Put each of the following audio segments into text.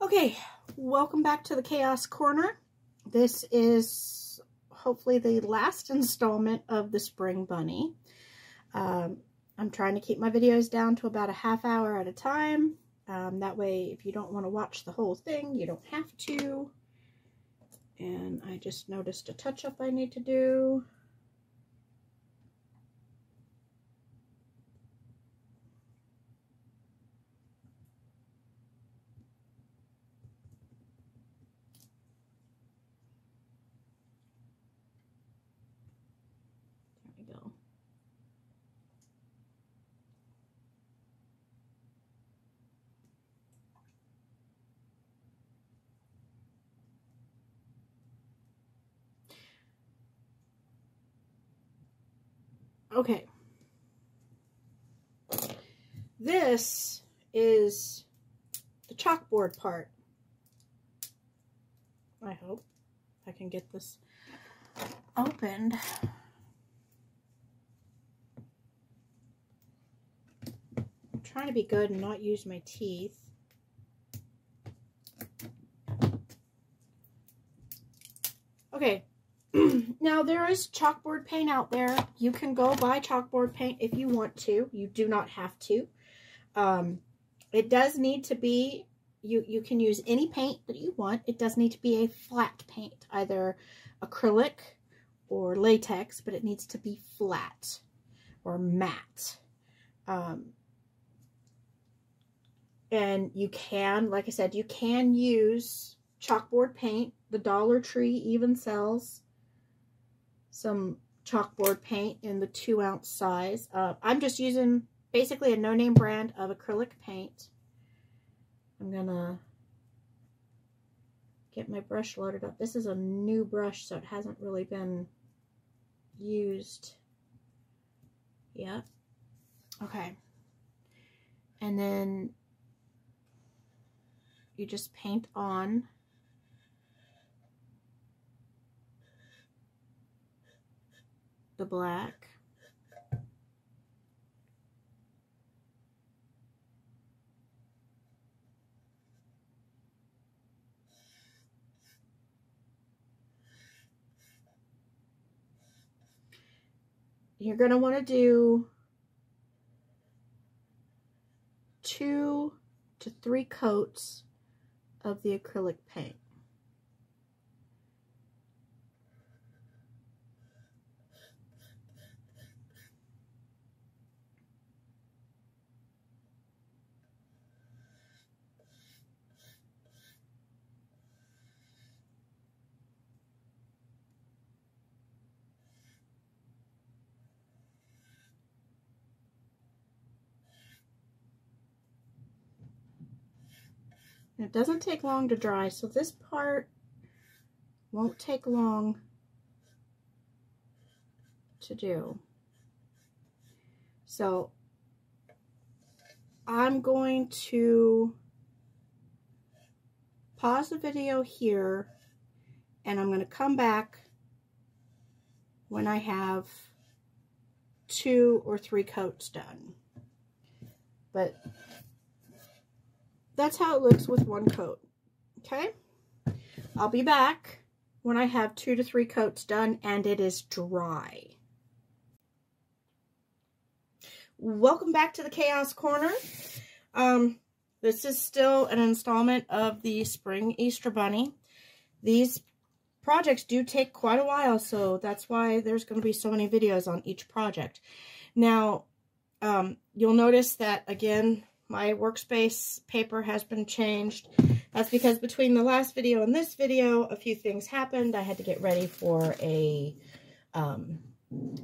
Okay, welcome back to the Chaos Corner. This is hopefully the last installment of the Spring Bunny. I'm trying to keep my videos down to about a half hour at a time. That way, if you don't want to watch the whole thing, you don't have to. And I just noticed a touch-up I need to do. There we go. Okay. This is the chalkboard part. I hope I can get this opened. I'm trying to be good and not use my teeth. Okay. Now, there is chalkboard paint out there. You can go buy chalkboard paint if you want to. You do not have to. It does need to be, you can use any paint that you want. It does need to be a flat paint, either acrylic or latex, but it needs to be flat or matte. And you can, like I said, you can use chalkboard paint. The Dollar Tree even sells some chalkboard paint in the 2-ounce size. I'm just using basically a no-name brand of acrylic paint. I'm gonna get my brush loaded up. This is a new brush, so it hasn't really been used yet. Okay. And then you just paint on the black. You're going to want to do 2 to 3 coats of the acrylic paint. It doesn't take long to dry, so this part won't take long to do. So I'm going to pause the video here, and I'm going to come back when I have 2 or 3 coats done. But that's how it looks with 1 coat. Okay? I'll be back when I have 2 to 3 coats done and it is dry. Welcome back to the Chaos Corner. This is still an installment of the Spring Easter Bunny. These projects do take quite a while, so that's why there's going to be so many videos on each project. Now, you'll notice that, again, my workspace paper has been changed. That's because between the last video and this video, a few things happened. I had to get ready for a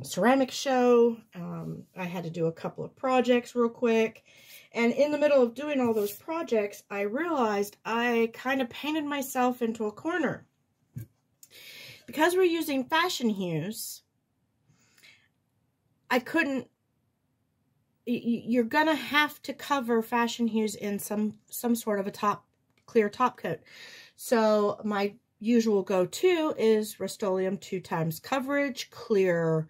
ceramic show. I had to do a couple of projects real quick. And in the middle of doing all those projects, I realized I kind of painted myself into a corner. Because we're using Fashenhues, I couldn't. You're gonna have to cover Fashenhues in some sort of a clear top coat. So my usual go-to is Rust-Oleum 2 times coverage, clear,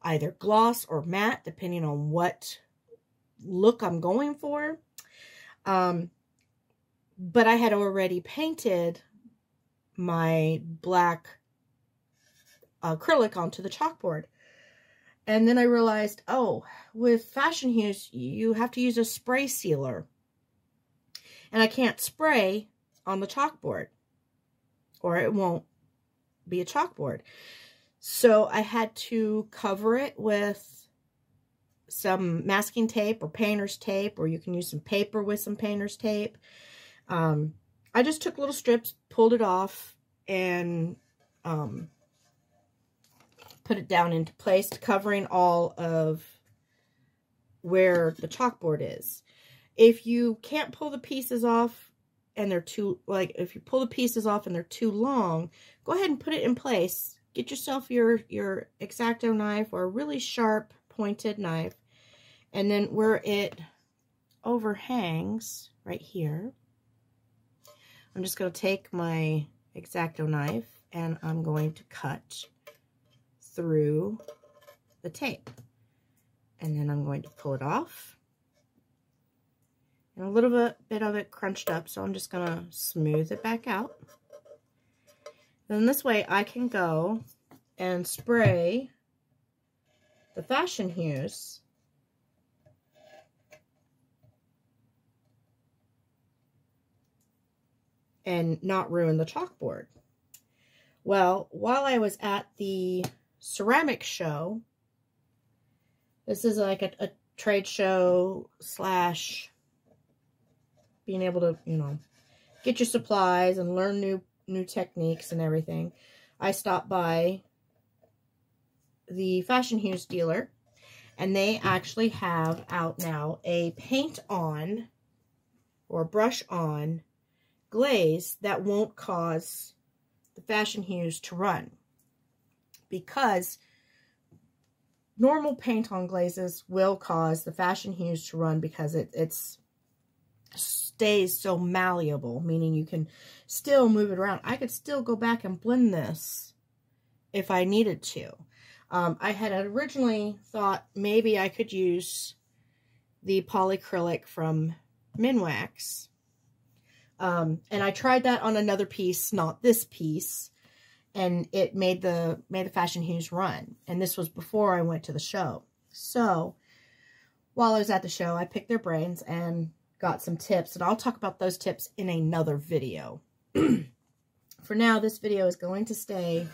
either gloss or matte, depending on what look I'm going for. But I had already painted my black acrylic onto the chalkboard. And then I realized, oh, with Fashenhues, you have to use a spray sealer. And I can't spray on the chalkboard, or it won't be a chalkboard. So I had to cover it with some masking tape or painter's tape, or you can use some paper with some painter's tape. I just took little strips, pulled it off, and put it down into place, covering all of where the chalkboard is. If you can't pull the pieces off and they're too, like, if you pull the pieces off and they're too long, go ahead and put it in place. Get yourself your X-Acto knife or a really sharp pointed knife. And then where it overhangs, right here, I'm just going to take my X-Acto knife and I'm going to cut through the tape. And then I'm going to pull it off. And a little bit of it crunched up, so I'm just going to smooth it back out. Then this way I can go and spray the Fashenhues and not ruin the chalkboard. Well, while I was at the ceramic show, this is like a trade show slash being able to, you know, get your supplies and learn new techniques and everything. I stopped by the Fashenhues dealer, and they actually have out now a paint on or brush on glaze that won't cause the Fashenhues to run, because normal paint on glazes will cause the Fashenhues to run because it's stays so malleable, meaning you can still move it around. I could still go back and blend this if I needed to. I had originally thought maybe I could use the polyacrylic from Minwax. And I tried that on another piece, not this piece, and it made the Fashenhues run. And this was before I went to the show. So while I was at the show, I picked their brains and got some tips, and I'll talk about those tips in another video. For now, this video is going to stay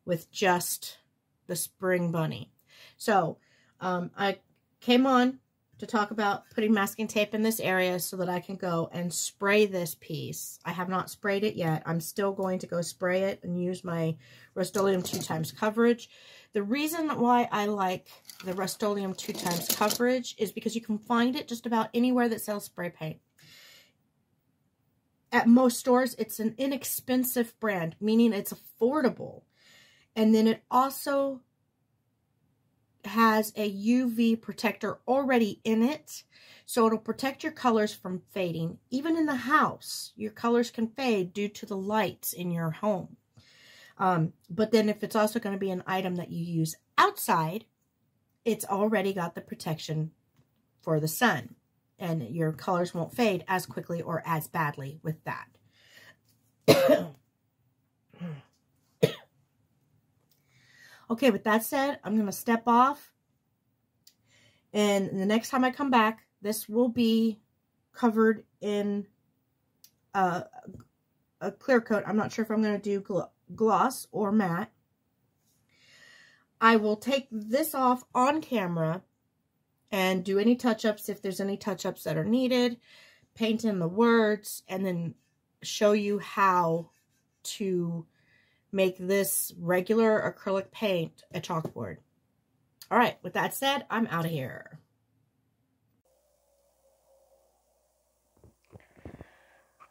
with just the spring bunny. So I came on to talk about putting masking tape in this area so that I can go and spray this piece. I have not sprayed it yet. I'm still going to go spray it and use my Rust-Oleum 2x coverage. The reason why I like the Rust-Oleum 2x coverage is because you can find it just about anywhere that sells spray paint. At most stores, it's an inexpensive brand, meaning it's affordable. And then it also has a UV protector already in it, so it'll protect your colors from fading. Even in the house, your colors can fade due to the lights in your home. But then if it's also going to be an item that you use outside, it's already got the protection for the sun, and your colors won't fade as quickly or as badly with that. Okay, with that said, I'm going to step off, and the next time I come back, this will be covered in a clear coat. I'm not sure if I'm going to do gloss or matte. I will take this off on camera and do any touch-ups if there's any touch-ups that are needed, paint in the words, and then show you how to make this regular acrylic paint a chalkboard. All right, with that said, I'm out of here.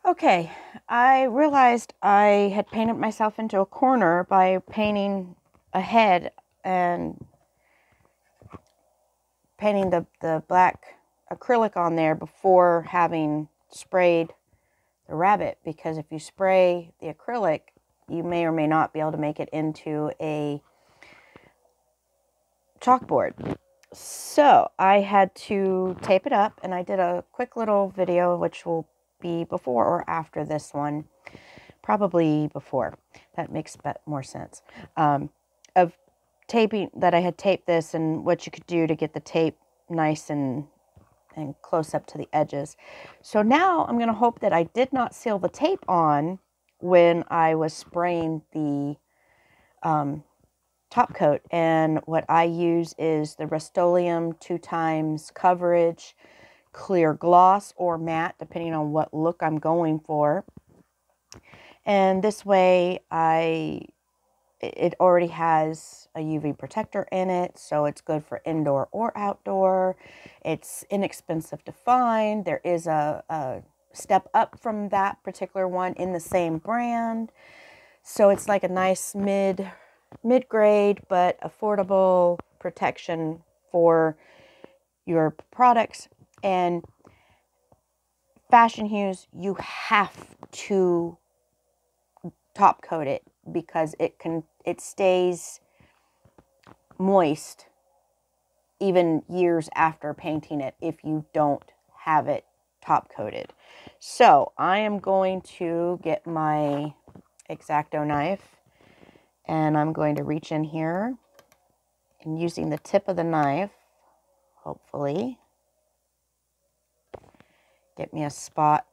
Okay, I realized I had painted myself into a corner by painting a head and painting the black acrylic on there before having sprayed the rabbit, because if you spray the acrylic, you may or may not be able to make it into a chalkboard. So I had to tape it up, and I did a quick little video, which will be before or after this one. Probably before. That makes more sense. Of taping, that I had taped this and what you could do to get the tape nice and close up to the edges. So now I'm going to hope that I did not seal the tape on when I was spraying the top coat. And what I use is the Rust-Oleum 2x coverage clear gloss or matte, depending on what look I'm going for. And this way it already has a UV protector in it, so it's good for indoor or outdoor. It's inexpensive to find. There is a step up from that particular one in the same brand. So it's like a nice mid-grade but affordable protection for your products. And Fashenhues, you have to top coat it because it stays moist even years after painting it if you don't have it top coated. So I am going to get my X-Acto knife and I'm going to reach in here and using the tip of the knife, hopefully, get me a spot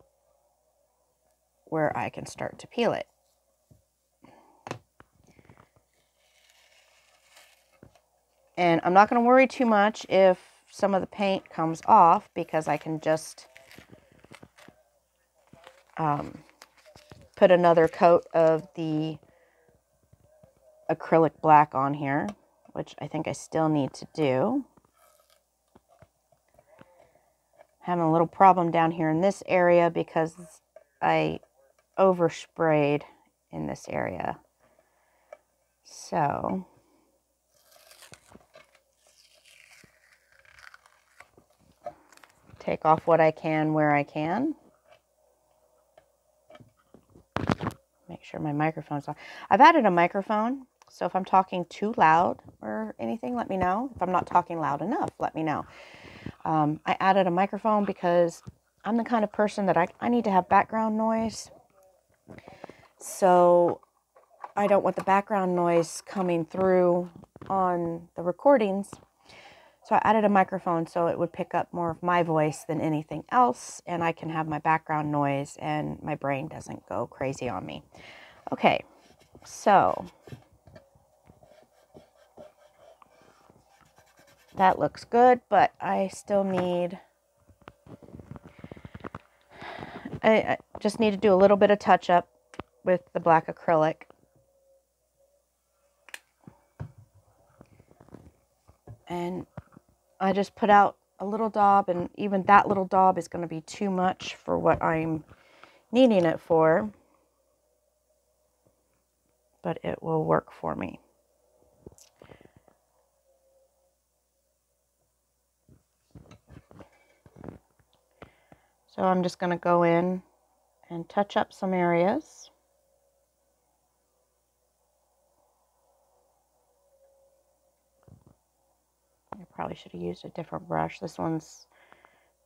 where I can start to peel it. And I'm not going to worry too much if some of the paint comes off because I can just put another coat of the acrylic black on here, which I think I still need to do. Having a little problem down here in this area because I oversprayed in this area. So take off what I can where I can. Make sure my microphone's on. I've added a microphone, so if I'm talking too loud or anything, let me know. If I'm not talking loud enough, let me know. I added a microphone because I'm the kind of person that I need to have background noise. So I don't want the background noise coming through on the recordings. So I added a microphone so it would pick up more of my voice than anything else. And I can have my background noise and my brain doesn't go crazy on me. Okay, so that looks good, but I still need... I just need to do a little bit of touch-up with the black acrylic. And I just put out a little daub, and even that little daub is going to be too much for what I'm needing it for. But it will work for me. So I'm just going to go in and touch up some areas. I probably should have used a different brush. This one's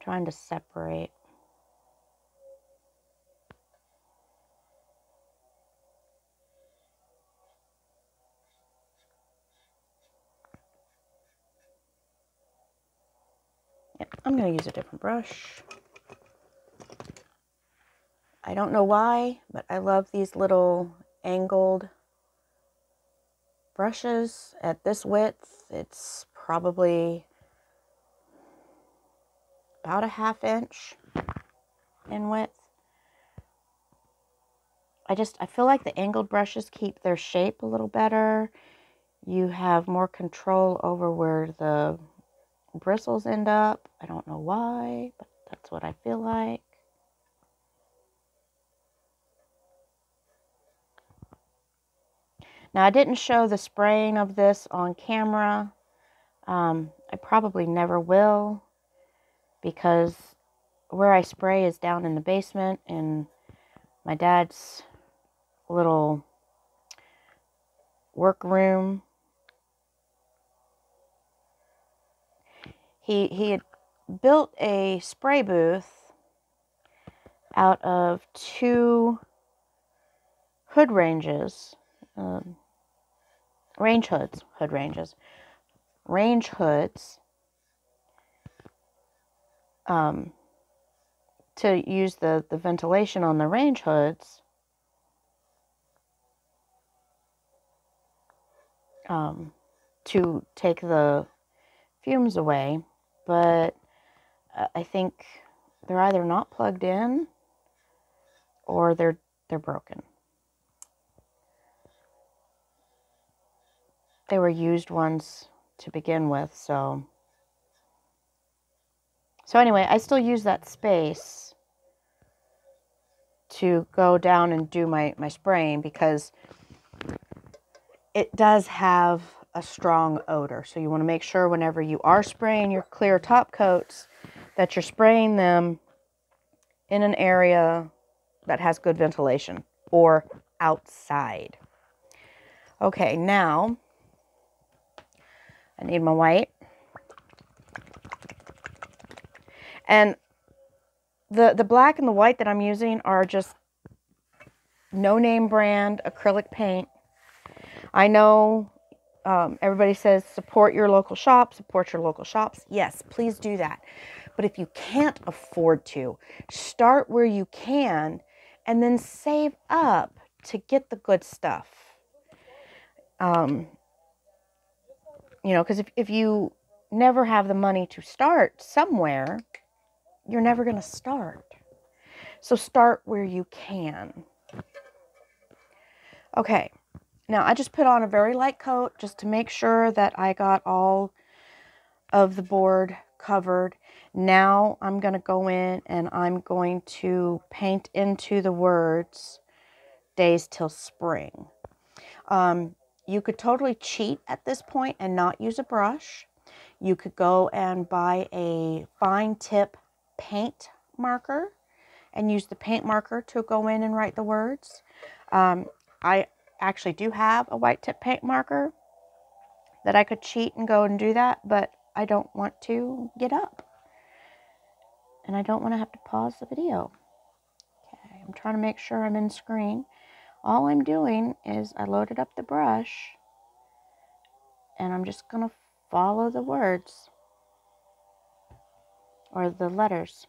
trying to separate. Yeah, I'm going to use a different brush. I don't know why, but I love these little angled brushes at this width. It's probably about a 1/2 inch in width. I feel like the angled brushes keep their shape a little better. You have more control over where the bristles end up. I don't know why, but that's what I feel like. Now, I didn't show the spraying of this on camera. I probably never will because where I spray is down in the basement in my dad's little workroom. He had built a spray booth out of 2 hood ranges, range hoods, range hoods, to use the ventilation on the range hoods, to take the fumes away, but I think they're either not plugged in or they're broken. They were used ones to begin with, so anyway, I still use that space to go down and do my spraying because it does have a strong odor. So you want to make sure whenever you are spraying your clear top coats that you're spraying them in an area that has good ventilation or outside. Okay, now I need my white. And the black and the white that I'm using are just no-name brand acrylic paint. I know everybody says support your local shops, support your local shops. Yes, please do that. But if you can't afford to, start where you can and then save up to get the good stuff. You know, because if you never have the money to start somewhere, you're never going to start. So start where you can. Okay, now I just put on a very light coat just to make sure that I got all of the board covered. Now I'm going to go in and I'm going to paint into the words Days Till Spring. You could totally cheat at this point and not use a brush. You could go and buy a fine tip paint marker and use the paint marker to go in and write the words. I actually do have a white tip paint marker that I could cheat and go and do that, but I don't want to get up. And I don't want to have to pause the video. Okay, I'm trying to make sure I'm in screen. All I'm doing is I loaded up the brush and I'm just going to follow the words or the letters.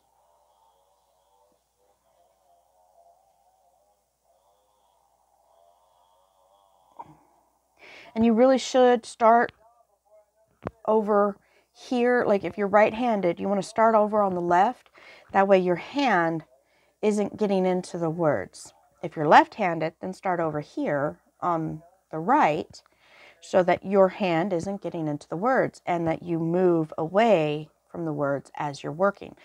And you really should start over here. Like if you're right-handed, you want to start over on the left. That way your hand isn't getting into the words. If you're left-handed, then start over here on the right so that your hand isn't getting into the words and that you move away from the words as you're working.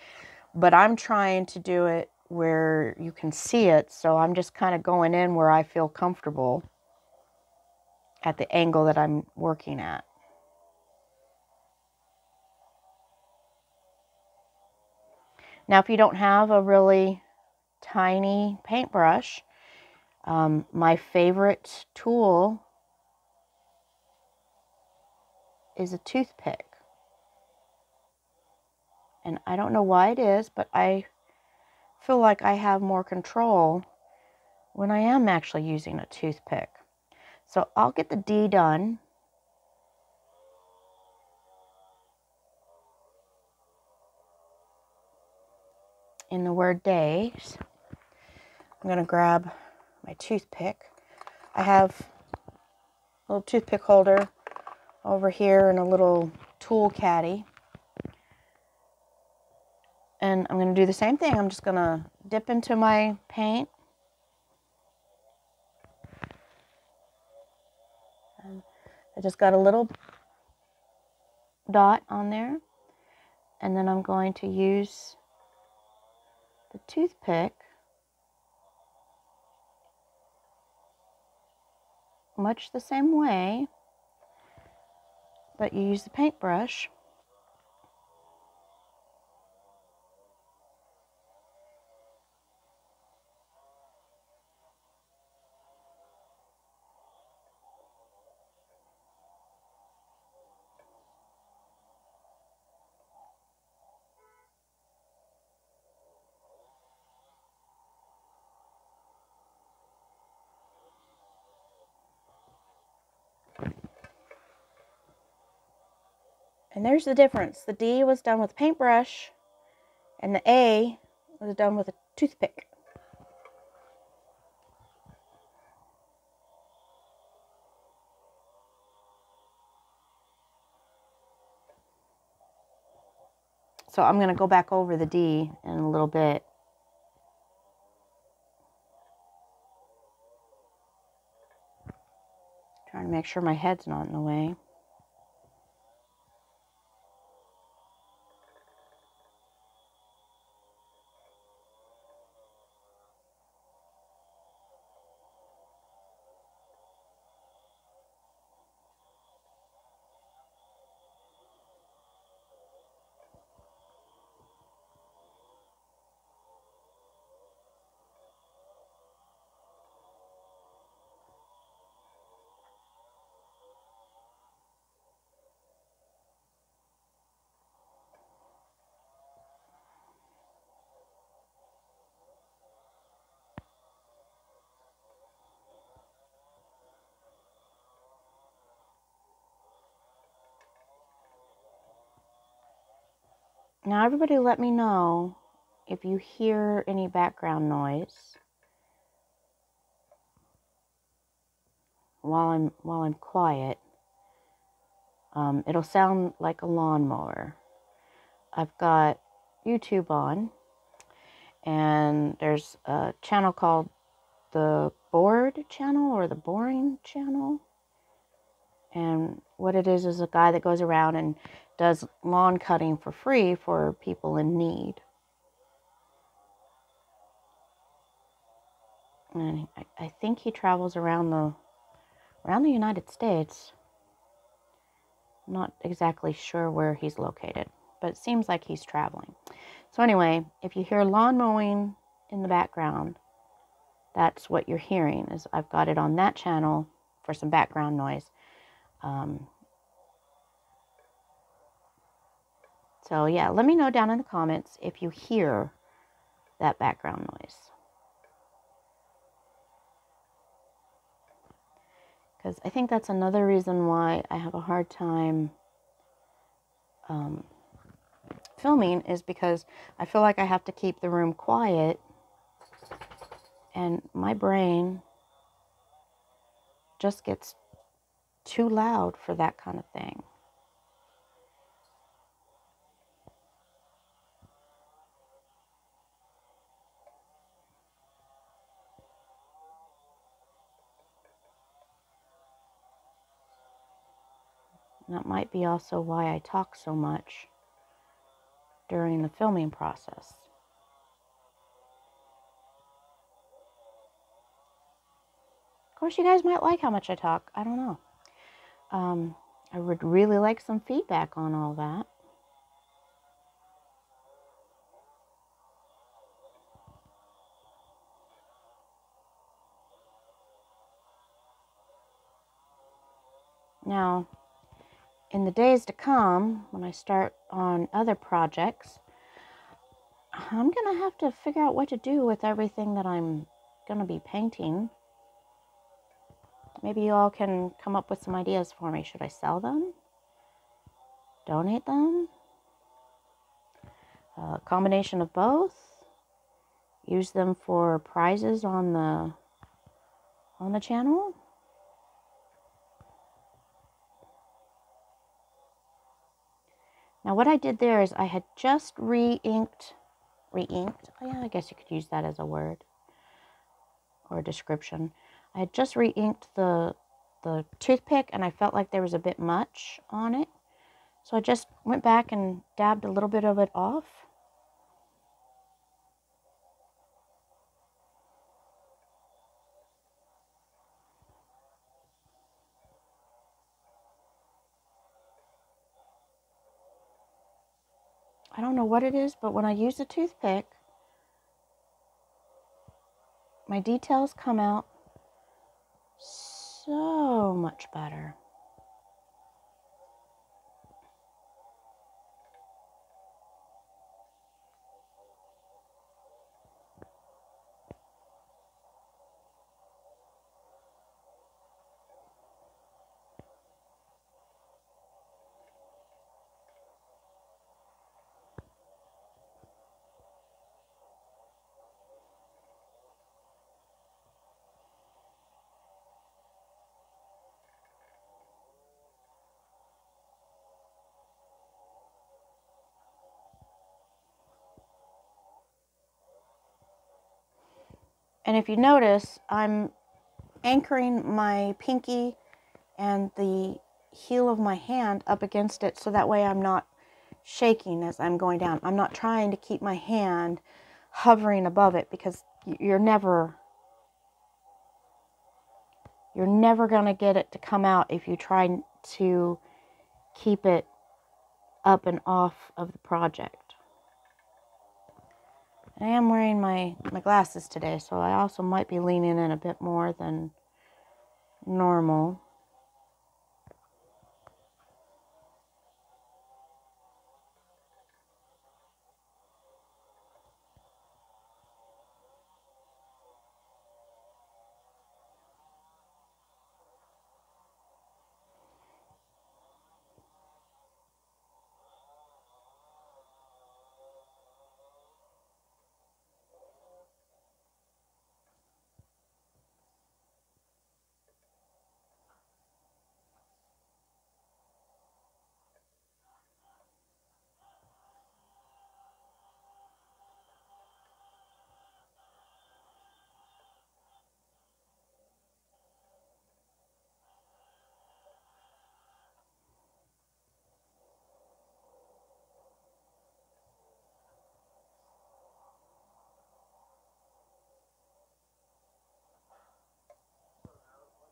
But I'm trying to do it where you can see it, so I'm just kind of going in where I feel comfortable at the angle that I'm working at. Now, if you don't have a really tiny paintbrush, my favorite tool is a toothpick. And I don't know why it is, but I feel like I have more control when I am actually using a toothpick. So I'll get the D done. In the word days, I'm going to grab my toothpick. I have a little toothpick holder over here and a little tool caddy. And I'm going to do the same thing. I'm just going to dip into my paint. And I just got a little dot on there. And then I'm going to use the toothpick much the same way that you use the paintbrush. And there's the difference. The D was done with a paintbrush, and the A was done with a toothpick. So I'm going to go back over the D in a little bit. Trying to make sure my head's not in the way. Now everybody let me know if you hear any background noise while I'm quiet. It'll sound like a lawnmower. I've got YouTube on, and there's a channel called the Bored channel or the Boring channel. And what it is a guy that goes around and does lawn cutting for free for people in need. And I think he travels around the United States. I'm not exactly sure where he's located, but it seems like he's traveling. So anyway, if you hear lawn mowing in the background, that's what you're hearing. Is I've got it on that channel for some background noise. So yeah, let me know down in the comments if you hear that background noise. Because I think that's another reason why I have a hard time filming, is because I feel like I have to keep the room quiet, and my brain just gets too loud for that kind of thing. And that might be also why I talk so much during the filming process. Of course, you guys might like how much I talk. I don't know. I would really like some feedback on all that. Now, in the days to come, when I start on other projects, I'm going to have to figure out what to do with everything that I'm going to be painting. Maybe you all can come up with some ideas for me. Should I sell them? Donate them? A combination of both? Use them for prizes on the channel? Now what I did there is I had just re-inked, oh yeah, I guess you could use that as a word or a description. I had just re-inked the toothpick, and I felt like there was a bit much on it. So I just went back and dabbed a little bit of it off. I don't know what it is, but when I use a toothpick, my details come out so much better. And if you notice, I'm anchoring my pinky and the heel of my hand up against it so that way I'm not shaking as I'm going down. I'm not trying to keep my hand hovering above it, because you're never going to get it to come out if you try to keep it up and off of the project. I am wearing my glasses today, so I also might be leaning in a bit more than normal.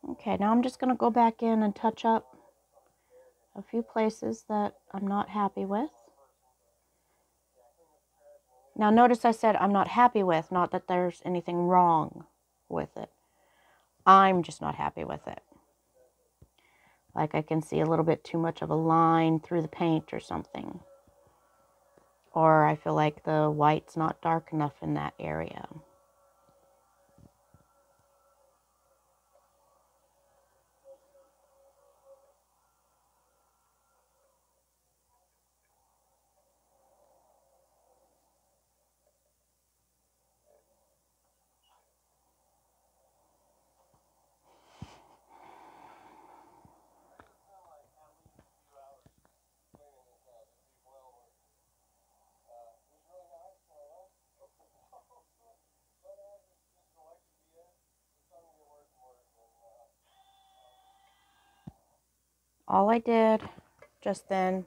Okay, now I'm just going to go back in and touch up a few places that I'm not happy with. Now notice I said I'm not happy with, not that there's anything wrong with it. I'm just not happy with it. Like I can see a little bit too much of a line through the paint or something. Or I feel like the white's not dark enough in that area. All I did just then,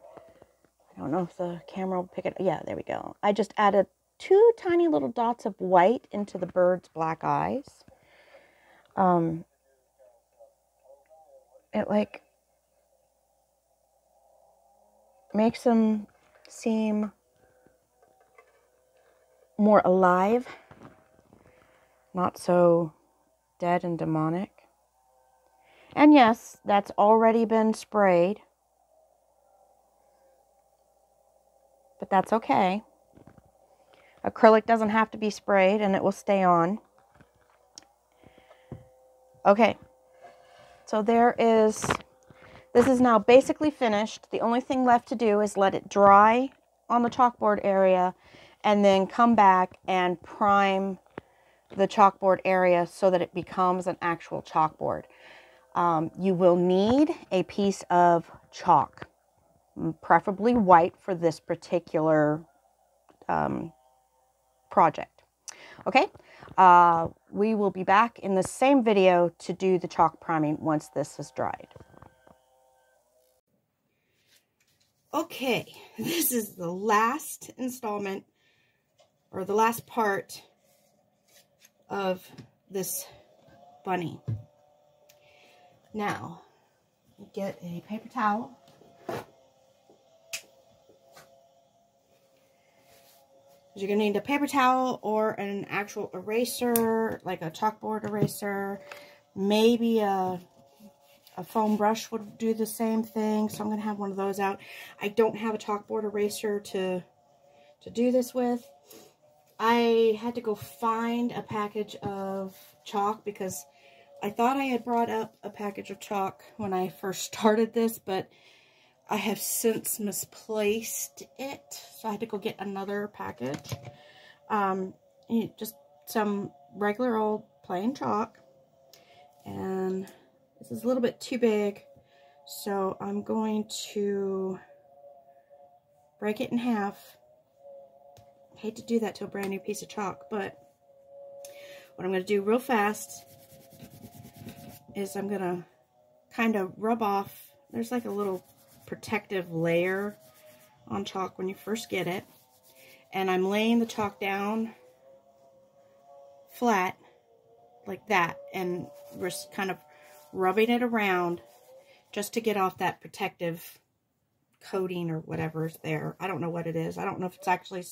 I don't know if the camera will pick it. Yeah, there we go. I just added 2 tiny little dots of white into the bird's black eyes. It like makes them seem more alive, not so dead and demonic. And yes, that's already been sprayed, but that's okay. Acrylic doesn't have to be sprayed and it will stay on. Okay, so this is now basically finished. The only thing left to do is let it dry on the chalkboard area and then come back and prime the chalkboard area so that it becomes an actual chalkboard. You will need a piece of chalk, preferably white for this particular project. Okay, we will be back in the same video to do the chalk priming once this is dried. Okay, this is the last installment, or the last part of this bunny. Now, get a paper towel. You're going to need a paper towel or an actual eraser, like a chalkboard eraser. Maybe a foam brush would do the same thing, so I'm going to have one of those out. I don't have a chalkboard eraser to do this with. I had to go find a package of chalk because I thought I had brought up a package of chalk when I first started this, but I have since misplaced it, so I had to go get another package. Just some regular old plain chalk, and this is a little bit too big, so I'm going to break it in half. I hate to do that to a brand new piece of chalk, but What I'm going to do real fast is I'm going to kind of rub off. There's like a little protective layer on chalk when you first get it. And I'm laying the chalk down flat like that and just kind of rubbing it around just to get off that protective coating or whatever is there. I don't know what it is. I don't know if it's actually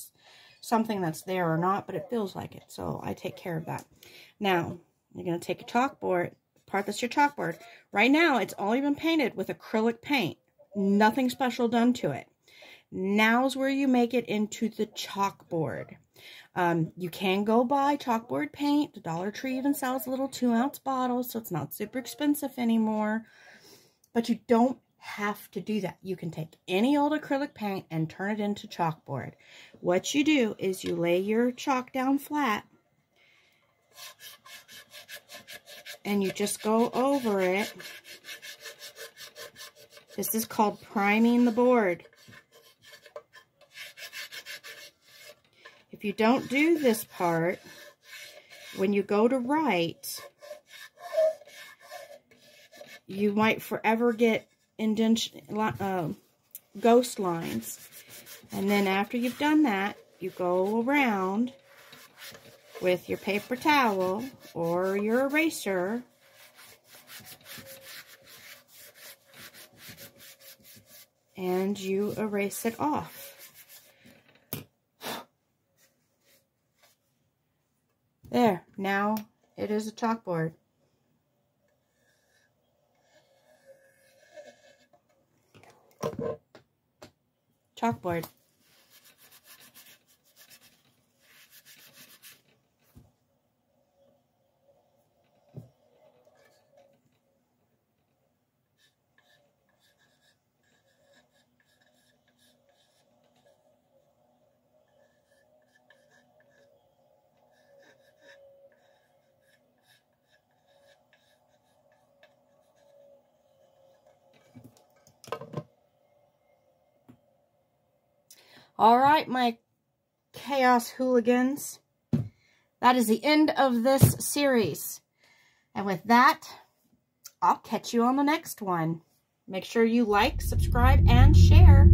something that's there or not, but it feels like it. So I take care of that. Now, you're going to take a chalkboard, part that's your chalkboard. Right now, it's only been painted with acrylic paint. Nothing special done to it. Now's where you make it into the chalkboard. You can go buy chalkboard paint. The Dollar Tree even sells little 2-ounce bottles, so it's not super expensive anymore. But you don't have to do that. You can take any old acrylic paint and turn it into chalkboard. What you do is you lay your chalk down flat and you just go over it. This is called priming the board. If you don't do this part, when you go to write, you might forever get ghost lines. And then after you've done that, you go around with your paper towel or your eraser and you erase it off. There, now it is a chalkboard. Chalkboard. All right, my Chaos Hooligans, that is the end of this series. And with that, I'll catch you on the next one. Make sure you like, subscribe, and share.